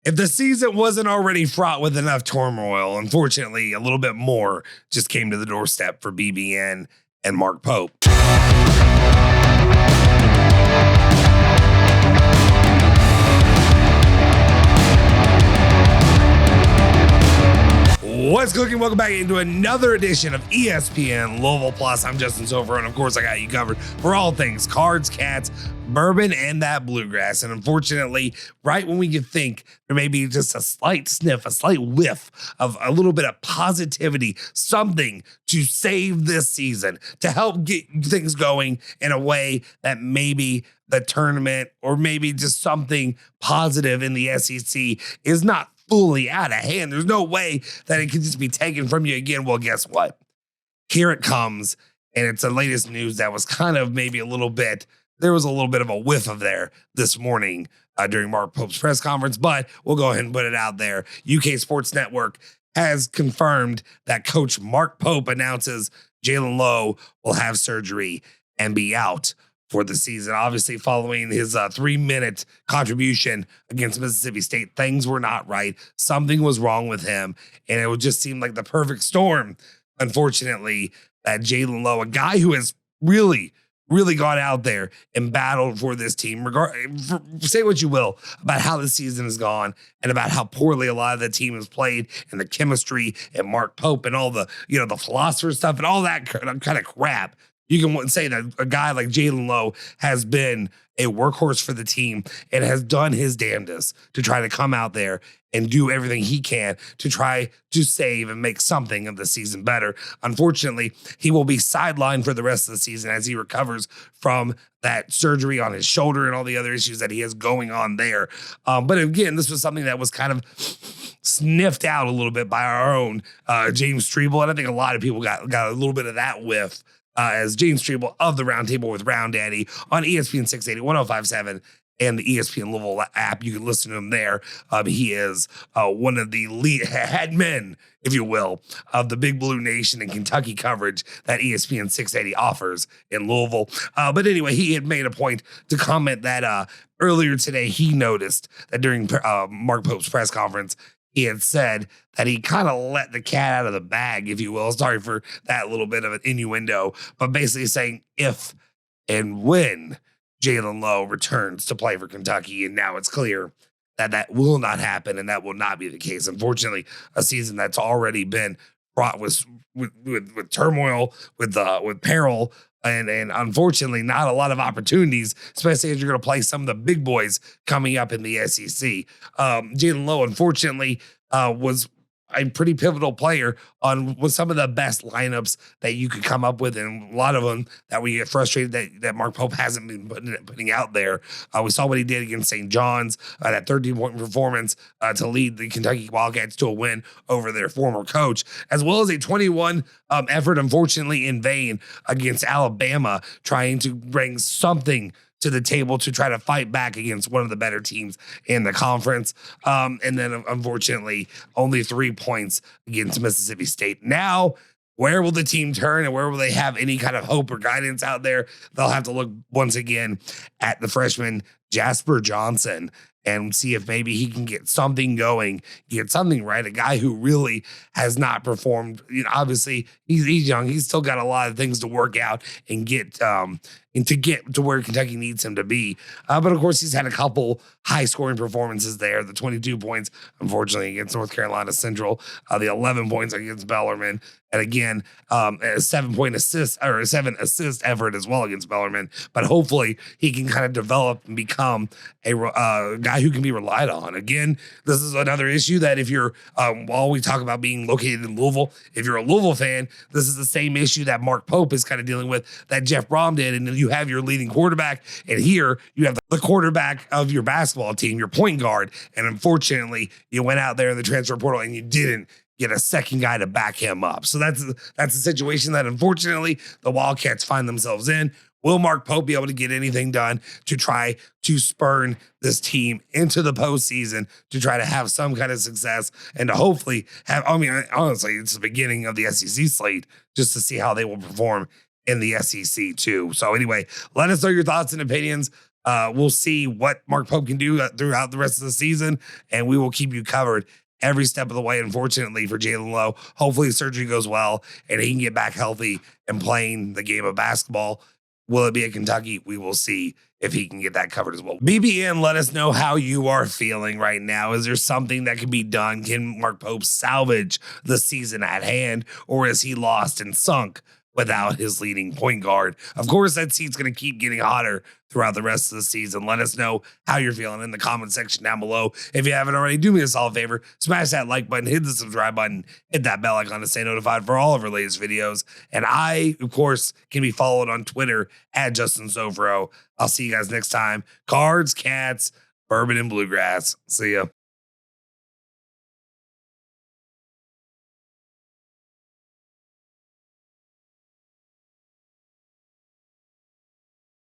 If the season wasn't already fraught with enough turmoil, unfortunately, a little bit more just came to the doorstep for BBN and Mark Pope. What's cooking? Welcome back into another edition of ESPN Louisville Plus. I'm Justin Soforo, and of course, I got you covered for all things cards, cats, bourbon, and that bluegrass. And unfortunately, right when we think there may be just a slight sniff, a slight whiff of a little bit of positivity, something to save this season, to help get things going in a way that maybe the tournament or maybe just something positive in the SEC is not fully out of hand. There's no way that it can just be taken from you again. Well, guess what? Here it comes, and it's the latest news that was kind of maybe there was a little bit of a whiff of there this morning during Mark Pope's press conference, but we'll go ahead and put it out there. UK Sports Network has confirmed that Coach Mark Pope announces Jaland Lowe will have surgery and be out for the season. Obviously, following his 3-minute contribution against Mississippi State, things were not right. Something was wrong with him, and it would just seem like the perfect storm, unfortunately, that Jaland Lowe, a guy who has really gone out there and battled for this team, say what you will about how the season has gone and about how poorly a lot of the team has played and the chemistry and Mark Pope and all the, the philosopher stuff and all that kind of crap. You can say that a guy like Jaland Lowe has been a workhorse for the team and has done his damnedest to try to come out there and do everything he can to try to save and make something of the season better. Unfortunately, he will be sidelined for the rest of the season as he recovers from that surgery on his shoulder and all the other issues that he has going on there. But again, this was something that was kind of sniffed out a little bit by our own James Treble, and I think a lot of people got a little bit of that whiff. As James Treble of the Roundtable with Round Daddy on ESPN 680, 1057, and the ESPN Louisville app. You can listen to him there. He is one of the lead head men, if you will, of the Big Blue Nation and Kentucky coverage that ESPN 680 offers in Louisville. But anyway, he had made a point to comment that earlier today he noticed that during Mark Pope's press conference, he had said that he kind of let the cat out of the bag, if you will. Sorry for that little bit of an innuendo, but basically saying if and when Jaland Lowe returns to play for Kentucky, and now it's clear that that will not happen and that will not be the case. Unfortunately, a season that's already been fraught with turmoil, with peril, and unfortunately not a lot of opportunities, especially as you're going to play some of the big boys coming up in the SEC. Jaland Lowe, unfortunately, was a pretty pivotal player with some of the best lineups that you could come up with, and a lot of them that we get frustrated that Mark Pope hasn't been putting out there. We saw what he did against St. John's, that 13-point performance to lead the Kentucky Wildcats to a win over their former coach, as well as a 21 effort, unfortunately in vain, against Alabama, trying to bring something to the table to try to fight back against one of the better teams in the conference. And then, unfortunately, only 3 points against Mississippi State. Now, where will the team turn and where will they have any kind of hope or guidance out there? They'll have to look once again at the freshman Jasper Johnson and see if maybe he can get something going, get something right. A guy who really has not performed. Obviously, he's young. He's still got a lot of things to work out and get to where Kentucky needs him to be. But of course, he's had a couple high-scoring performances there. The 22 points, unfortunately, against North Carolina Central. The 11 points against Bellarmine. And again, a 7-point assist or a 7-assist effort as well against Bellarmine. But hopefully, he can kind of develop and become a guy who can be relied on. Again, this is another issue that if you're, while we talk about being located in Louisville, if you're a Louisville fan, this is the same issue that Mark Pope is kind of dealing with that Jeff Brom did. And then you have your leading quarterback, and here you have the quarterback of your basketball team, your point guard. And unfortunately, you went out there in the transfer portal and you didn't get a second guy to back him up. So that's a situation that unfortunately the Wildcats find themselves in. Will Mark Pope be able to get anything done to try to spurn this team into the postseason to try to have some kind of success and to hopefully have, honestly, it's the beginning of the SEC slate just to see how they will perform in the SEC too. So anyway, let us know your thoughts and opinions. We'll see what Mark Pope can do throughout the rest of the season, and we will keep you covered every step of the way. Unfortunately for Jaland Lowe, hopefully the surgery goes well and he can get back healthy and playing the game of basketball. Will it be at Kentucky? We will see if he can get that covered as well. BBN, let us know how you are feeling right now. Is there something that can be done? Can Mark Pope salvage the season at hand, or is he lost and sunk without his leading point guard? Of course, that seat's going to keep getting hotter throughout the rest of the season. Let us know how you're feeling in the comment section down below. If you haven't already, do me a solid favor, smash that like button, hit the subscribe button, hit that bell icon to stay notified for all of our latest videos. And I, of course, can be followed on Twitter at Justin Soforo. I'll see you guys next time. Cards, Cats, Bourbon, and Bluegrass. See ya.